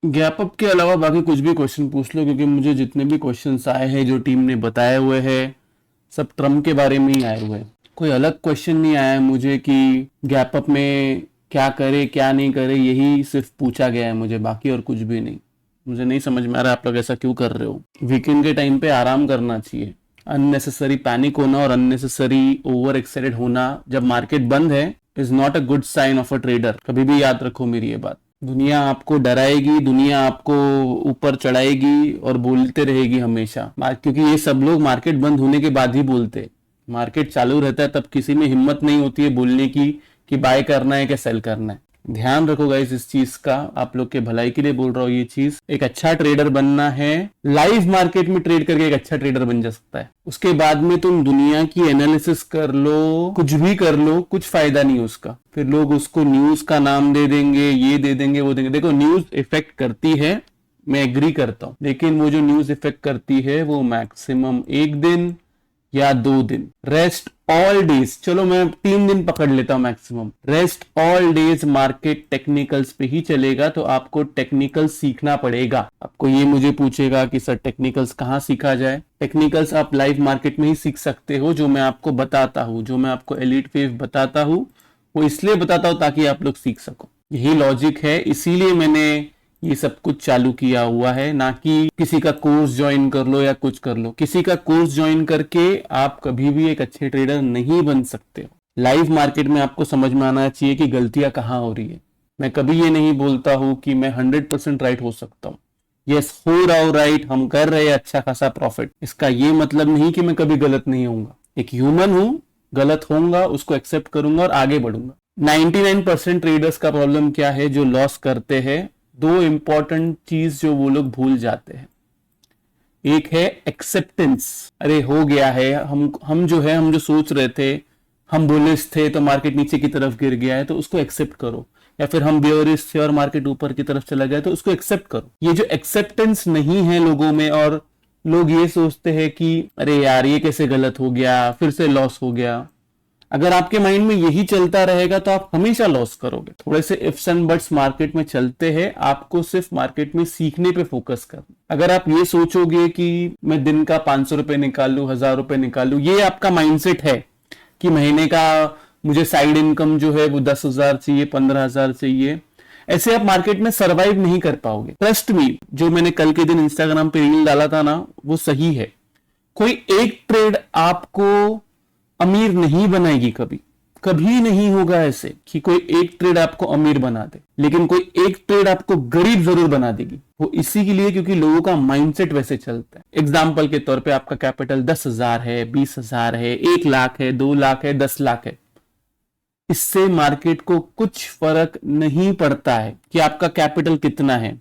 Gap up के अलावा बाकी कुछ भी क्वेश्चन पूछ लो, क्योंकि मुझे जितने भी क्वेश्चंस आए हैं जो टीम ने बताए हुए हैं सब ट्रम्प के बारे में ही आए हुए हैं। कोई अलग क्वेश्चन नहीं आया है मुझे कि गैप अप में क्या करे क्या नहीं करे, यही सिर्फ पूछा गया है मुझे, बाकी और कुछ भी नहीं। मुझे नहीं समझ में आ रहा आप लोग ऐसा क्यों कर रहे हो। वीकेंड के टाइम पे आराम करना चाहिए। अननेसेसरी पैनिक होना और अननेसेसरी ओवर एक्साइटेड होना जब मार्केट बंद है is not a good sign of a trader. कभी भी याद रखो मेरी ये बात। दुनिया आपको डराएगी, दुनिया आपको ऊपर चढ़ाएगी और बोलते रहेगी हमेशा, क्योंकि ये सब लोग मार्केट बंद होने के बाद ही बोलते। मार्केट चालू रहता है तब किसी में हिम्मत नहीं होती है बोलने की कि बाय करना है क्या सेल करना है। ध्यान रखो गाइस इस चीज का, आप लोग के भलाई के लिए बोल रहा हूँ ये चीज। एक अच्छा ट्रेडर बनना है, लाइव मार्केट में ट्रेड करके एक अच्छा ट्रेडर बन जा सकता है। उसके बाद में तुम दुनिया की एनालिसिस कर लो, कुछ भी कर लो, कुछ फायदा नहीं उसका। फिर लोग उसको न्यूज का नाम दे देंगे, ये दे देंगे, वो देंगे। देखो न्यूज इफेक्ट करती है, मैं एग्री करता हूं, लेकिन वो जो न्यूज इफेक्ट करती है वो मैक्सिमम 1 दिन या 2 दिन, रेस्ट ऑल डेज, चलो मैं 3 दिन पकड़ लेता हूं maximum, rest all days market technicals पे ही चलेगा। तो आपको टेक्निकल सीखना पड़ेगा। आपको ये मुझे पूछेगा कि सर टेक्निकल्स कहाँ सीखा जाए। टेक्निकल्स आप लाइव मार्केट में ही सीख सकते हो। जो मैं आपको बताता हूँ, जो मैं आपको एलीट वेव बताता हूँ, वो इसलिए बताता हूँ ताकि आप लोग सीख सको। यही लॉजिक है, इसीलिए मैंने ये सब कुछ चालू किया हुआ है, ना कि किसी का कोर्स ज्वाइन कर लो या कुछ कर लो। किसी का कोर्स ज्वाइन करके आप कभी भी एक अच्छे ट्रेडर नहीं बन सकते हो। लाइव मार्केट में आपको समझ में आना चाहिए कि गलतियां कहाँ हो रही है। मैं कभी ये नहीं बोलता हूं कि मैं 100% राइट हो सकता हूं। यस, हो रहा हो राइट, हम कर रहे हैं अच्छा खासा प्रॉफिट, इसका ये मतलब नहीं कि मैं कभी गलत नहीं होऊंगा। एक ह्यूमन हूं, गलत होऊंगा, उसको एक्सेप्ट करूंगा और आगे बढ़ूंगा। 99% ट्रेडर्स का प्रॉब्लम क्या है जो लॉस करते हैं? दो इंपॉर्टेंट चीज जो वो लोग भूल जाते हैं। एक है एक्सेप्टेंस। अरे हो गया है, हम जो है, हम जो सोच रहे थे, हम बुलिश थे तो मार्केट नीचे की तरफ गिर गया है तो उसको एक्सेप्ट करो। या फिर हम बेयरिश थे और मार्केट ऊपर की तरफ चला गया तो उसको एक्सेप्ट करो। ये जो एक्सेप्टेंस नहीं है लोगों में, और लोग ये सोचते हैं कि अरे यार ये कैसे गलत हो गया, फिर से लॉस हो गया। अगर आपके माइंड में यही चलता रहेगा तो आप हमेशा लॉस करोगे। थोड़े से इफ्स एंड बट्स मार्केट में चलते हैं, आपको सिर्फ मार्केट में सीखने पे फोकस करना। अगर आप ये सोचोगे कि मैं दिन का 500 रुपए निकालू, 1000 रुपए निकालू, ये आपका माइंडसेट है कि महीने का मुझे साइड इनकम जो है वो 10,000 चाहिए, 15,000 चाहिए, ऐसे आप मार्केट में सरवाइव नहीं कर पाओगे। ट्रस्ट मी, जो मैंने कल के दिन इंस्टाग्राम पे रील डाला था ना, वो सही है। कोई एक ट्रेड आपको अमीर नहीं बनाएगी, कभी कभी नहीं होगा ऐसे कि कोई एक ट्रेड आपको अमीर बना दे, लेकिन कोई एक ट्रेड आपको गरीब जरूर बना देगी। वो इसी के लिए क्योंकि लोगों का माइंडसेट वैसे चलता है। एग्जाम्पल के तौर पे आपका कैपिटल 10,000 है, 20,000 है, 1 लाख है, 2 लाख है, 10 लाख है, इससे मार्केट को कुछ फर्क नहीं पड़ता है कि आपका कैपिटल कितना है।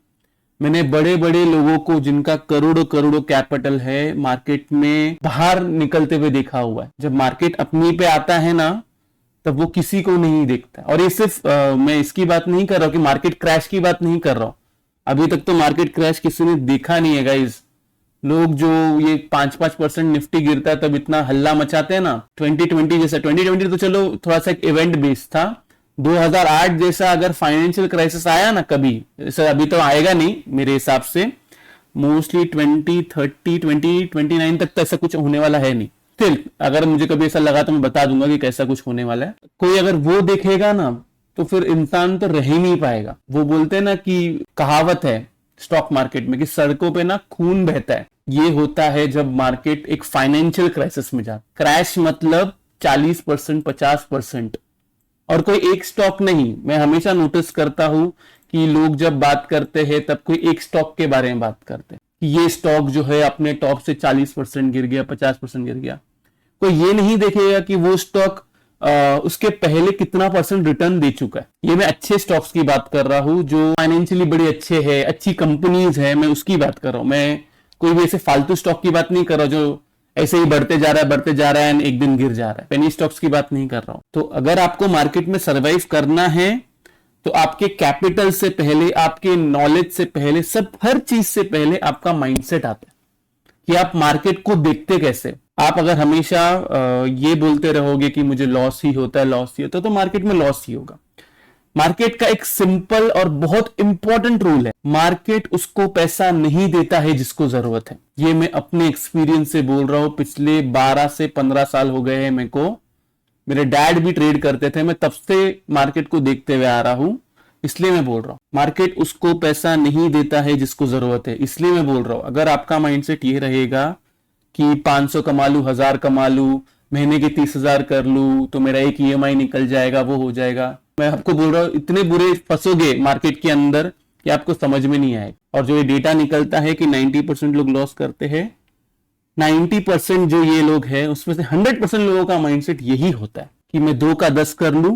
मैंने बड़े बड़े लोगों को जिनका करोड़ों करोड़ों कैपिटल है मार्केट में बाहर निकलते हुए देखा हुआ है। जब मार्केट अपनी पे आता है ना, तब वो किसी को नहीं देखता। और ये सिर्फ मैं इसकी बात नहीं कर रहा हूं कि मार्केट क्रैश की बात नहीं कर रहा हूं। अभी तक तो मार्केट क्रैश किसी ने देखा नहीं है गाइस। लोग जो ये 5-5% निफ्टी गिरता है तब इतना हल्ला मचाते हैं ना। 2020 जैसा, 2020 तो चलो थोड़ा सा एक इवेंट बेस्ड था। 2008 जैसा अगर फाइनेंशियल क्राइसिस आया ना कभी, जैसा अभी तो आएगा नहीं मेरे हिसाब से, मोस्टली 2030 2029 तक तो ऐसा कुछ होने वाला है नहीं। स्टिल अगर मुझे कभी ऐसा लगा तो मैं बता दूंगा कि कैसा कुछ होने वाला है। कोई अगर वो देखेगा ना तो फिर इंसान तो रह ही नहीं पाएगा। वो बोलते हैं ना कि कहावत है स्टॉक मार्केट में कि सड़कों पे ना खून बहता है। ये होता है जब मार्केट एक फाइनेंशियल क्राइसिस में जाता। क्रैश मतलब 40%, 50%। और कोई एक स्टॉक नहीं। मैं हमेशा नोटिस करता हूं कि लोग जब बात करते हैं तब कोई एक स्टॉक के बारे में बात करते हैं कि ये स्टॉक जो है अपने टॉप से 40% गिर गया, 50% गिर गया। कोई ये नहीं देखेगा कि वो स्टॉक उसके पहले कितना परसेंट रिटर्न दे चुका है। ये मैं अच्छे स्टॉक्स की बात कर रहा हूं जो फाइनेंशियली बड़े अच्छे हैं, अच्छी कंपनीज है, मैं उसकी बात कर रहा हूं। मैं कोई भी ऐसे फालतू स्टॉक की बात नहीं कर रहा जो ऐसे ही बढ़ते जा रहा है, बढ़ते जा रहा है एंड एक दिन गिर जा रहा है। पेनी स्टॉक्स की बात नहीं कर रहा हूं। तो अगर आपको मार्केट में सर्वाइव करना है तो आपके कैपिटल से पहले, आपके नॉलेज से पहले, सब हर चीज से पहले आपका माइंडसेट आता है कि आप मार्केट को देखते कैसे। आप अगर हमेशा ये बोलते रहोगे कि मुझे लॉस ही होता है, लॉस ही होता है, तो मार्केट में लॉस ही होगा। मार्केट का एक सिंपल और बहुत इंपॉर्टेंट रूल है, मार्केट उसको पैसा नहीं देता है जिसको जरूरत है। ये मैं अपने एक्सपीरियंस से बोल रहा हूं, पिछले 12 से 15 साल हो गए हैं मेरे को। मेरे डैड भी ट्रेड करते थे, मैं तब से मार्केट को देखते हुए आ रहा हूं, इसलिए मैं बोल रहा हूं मार्केट उसको पैसा नहीं देता है जिसको जरूरत है। इसलिए मैं बोल रहा हूं, अगर आपका माइंडसेट ये रहेगा कि 500 कमा लू, 1000 कमा लू, महीने के 30,000 कर लू तो मेरा एक ईएमआई निकल जाएगा, वो हो जाएगा, मैं आपको बोल रहा हूं इतने बुरे फंसोगे मार्केट के अंदर कि आपको समझ में नहीं आएगा। और जो ये डेटा निकलता है कि 90% लोग लॉस करते हैं, 90% जो ये लोग हैं उसमें से 100% लोगों का माइंडसेट यही होता है कि मैं 2 का 10 कर लू,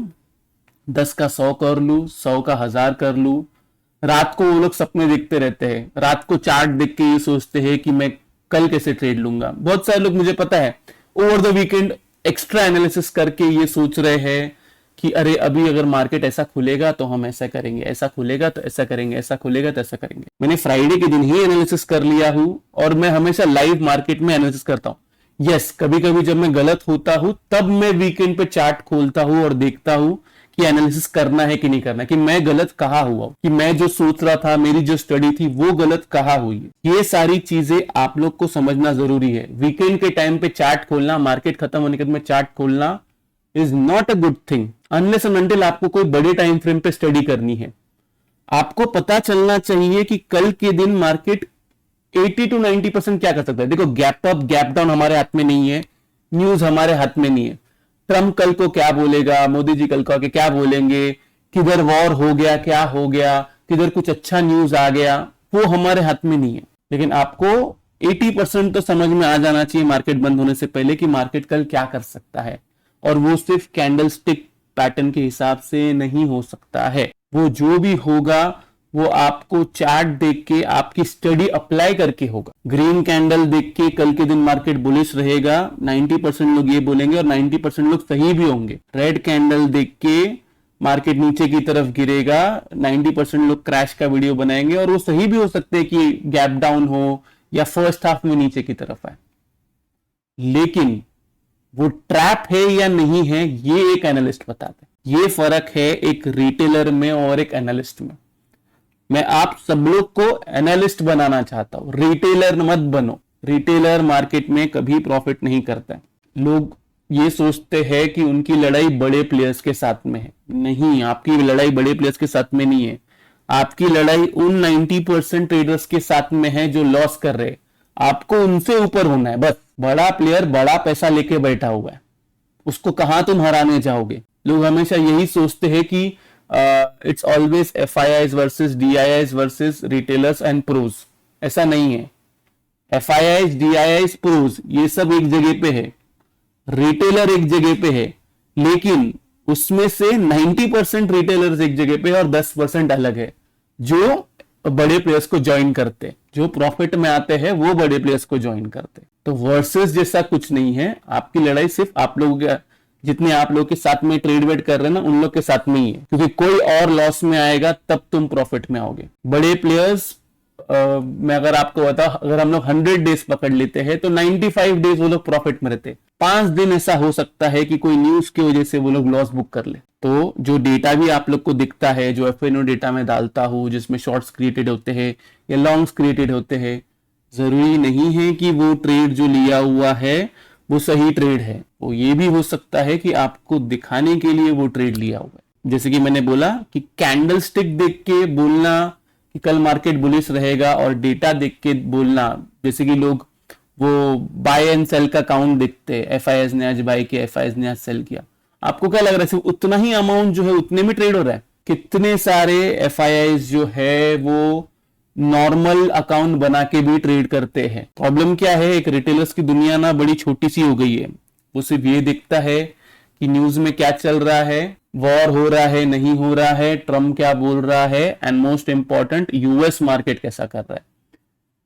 10 का 100 कर लू, 100 का 1000 कर लू। रात को वो लोग सपने देखते रहते हैं, रात को चार्ट देख के ये सोचते हैं कि मैं कल कैसे ट्रेड लूंगा। बहुत सारे लोग, मुझे पता है, over the weekend extra analysis करके ये सोच रहे हैं कि अरे अभी अगर मार्केट ऐसा खुलेगा तो हम ऐसा करेंगे, ऐसा खुलेगा तो ऐसा करेंगे, ऐसा खुलेगा तो ऐसा करेंगे। मैंने फ्राइडे के दिन ही एनालिसिस कर लिया हूं और मैं हमेशा लाइव मार्केट में एनालिसिस करता हूं। यस, कभी कभी जब मैं गलत होता हूं तब मैं वीकेंड पे चार्ट खोलता हूं और देखता हूं कि एनालिसिस करना है कि नहीं करना, कि मैं गलत कहाँ हुआ, कि मैं जो सोच रहा था, मेरी जो स्टडी थी वो गलत कहाँ हुई है। ये सारी चीजें आप लोग को समझना जरूरी है। वीकेंड के टाइम पे चार्ट खोलना, मार्केट खत्म होने के बाद में चार्ट खोलना is not a good thing unless and until आपको कोई बड़े टाइम फ्रेम पे स्टडी करनी है। आपको पता चलना चाहिए कि कल के दिन मार्केट 80 to 90% क्या कर सकता है। देखो, गैप अप गैप डाउन हमारे हाथ में नहीं है, न्यूज हमारे हाथ में नहीं है। ट्रम्प कल को क्या बोलेगा, मोदी जी कल को आके क्या बोलेंगे, किधर वॉर हो गया, क्या हो गया, किधर कुछ अच्छा न्यूज आ गया, वो हमारे हाथ में नहीं है। लेकिन आपको 80% तो समझ में आ जाना चाहिए मार्केट बंद होने से पहले कि मार्केट कल क्या कर सकता है। और वो सिर्फ कैंडल स्टिक पैटर्न के हिसाब से नहीं हो सकता है। वो जो भी होगा वो आपको चार्ट देख के, आपकी स्टडी अप्लाई करके होगा। ग्रीन कैंडल देख के कल के दिन मार्केट बुलिश रहेगा, 90% लोग ये बोलेंगे और 90% लोग सही भी होंगे। रेड कैंडल देख के मार्केट नीचे की तरफ गिरेगा, 90% लोग क्रैश का वीडियो बनाएंगे और वो सही भी हो सकते हैं कि गैप डाउन हो या फर्स्ट हाफ में नीचे की तरफ आए। लेकिन वो ट्रैप है या नहीं है ये एक एनालिस्ट बताते हैं। ये फर्क है एक रिटेलर में और एक एनालिस्ट में। मैं आप सब लोग को एनालिस्ट बनाना चाहता हूं, रिटेलर मत बनो। रिटेलर मार्केट में कभी प्रॉफिट नहीं करता है। लोग ये सोचते हैं कि उनकी लड़ाई बड़े प्लेयर्स के साथ में है। नहीं, आपकी लड़ाई बड़े प्लेयर्स के साथ में नहीं है। आपकी लड़ाई उन 90% ट्रेडर्स के साथ में है जो लॉस कर रहे हैं। आपको उनसे ऊपर होना है बस। बड़ा प्लेयर बड़ा पैसा लेके बैठा हुआ है, उसको कहां तुम हराने जाओगे। लोग हमेशा यही सोचते हैं कि it's always FIIs versus DIIs versus retailers and pros. ऐसा नहीं है। FIIs, DIIs, प्रोज ये सब एक जगह पे है, रिटेलर एक जगह पे है, लेकिन उसमें से 90% रिटेलर्स एक जगह पे है और 10% अलग है जो बड़े प्लेयर्स को ज्वाइन करते, जो प्रॉफिट में आते हैं वो बड़े प्लेयर्स को ज्वाइन करते। तो वर्सेस जैसा कुछ नहीं है। आपकी लड़ाई सिर्फ आप लोगों के, जितने आप लोग के साथ में ट्रेड वेड कर रहे हैं ना, उन लोग के साथ में ही है, क्योंकि कोई और लॉस में आएगा तब तुम प्रॉफिट में आओगे। बड़े प्लेयर्स मैं अगर आपको बता, अगर हम लोग 100 डेज पकड़ लेते हैं तो 95 डेज वो लोग प्रॉफिट में रहते। 5 दिन ऐसा हो सकता है कि कोई न्यूज की वजह से वो लोग लॉस बुक कर ले। तो जो डेटा भी आप लोग को दिखता है, जो FNO डेटा में डालता हूं, जिसमें शॉर्ट्स क्रिएटेड होते हैं या लॉन्ग्स क्रिएटेड होते हैं, जरूरी नहीं है कि वो ट्रेड जो लिया हुआ है वो सही ट्रेड है। वो ये भी हो सकता है कि आपको दिखाने के लिए वो ट्रेड लिया हुआ है। जैसे कि मैंने बोला कि कैंडल स्टिक देख के बोलना कि कल मार्केट बुलिश रहेगा और डेटा देख के बोलना, जैसे कि लोग वो बाय एंड सेल का काउंट देखते हैं, FIIs ने आज बाय किया, FIIs ने आज सेल किया। आपको क्या लग रहा है सिर्फ उतना ही अमाउंट जो है उतने में ट्रेड हो रहा है? कितने सारे FIIs जो है वो नॉर्मल अकाउंट बना के भी ट्रेड करते हैं। प्रॉब्लम क्या है, एक रिटेलर्स की दुनिया ना बड़ी छोटी सी हो गई है। वो सिर्फ ये दिखता है कि न्यूज में क्या चल रहा है, वॉर हो रहा है नहीं हो रहा है, ट्रम्प क्या बोल रहा है, and most important US market कैसा कर रहा है।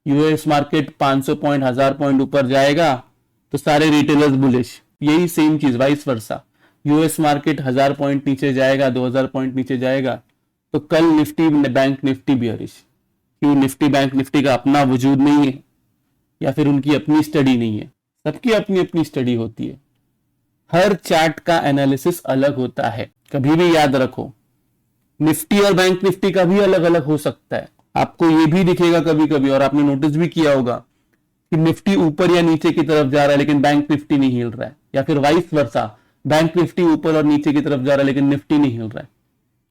US मार्केट 500 पॉइंट 1000 पॉइंट ऊपर जाएगा तो सारे रिटेलर्स बुलिश। यही सेम चीज vice versa, US market 1000 point नीचे जाएगा, 2000 पॉइंट नीचे जाएगा तो कल निफ्टी बैंक निफ्टी बियरिश। क्यों? निफ्टी बैंक निफ्टी का अपना वजूद नहीं है या फिर उनकी अपनी स्टडी नहीं है? सबकी अपनी अपनी स्टडी होती है। हर चार्ट का एनालिसिस अलग होता है। कभी भी याद रखो, निफ्टी और बैंक निफ्टी का भी अलग अलग हो सकता है। आपको ये भी दिखेगा कभी कभी, और आपने नोटिस भी किया होगा कि निफ्टी ऊपर या नीचे की तरफ जा रहा है लेकिन बैंक निफ्टी नहीं हिल रहा है, या फिर वाइस वर्सा, बैंक निफ्टी ऊपर और नीचे की तरफ जा रहा है लेकिन निफ्टी नहीं हिल रहा है,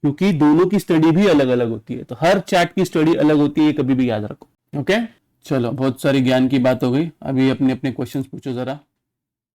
क्योंकि दोनों की स्टडी भी अलग अलग होती है। तो हर चार्ट की स्टडी अलग होती है, ये कभी भी याद रखो। ओके, चलो बहुत सारी ज्ञान की बात हो गई, अभी अपने अपने क्वेश्चंस पूछो जरा।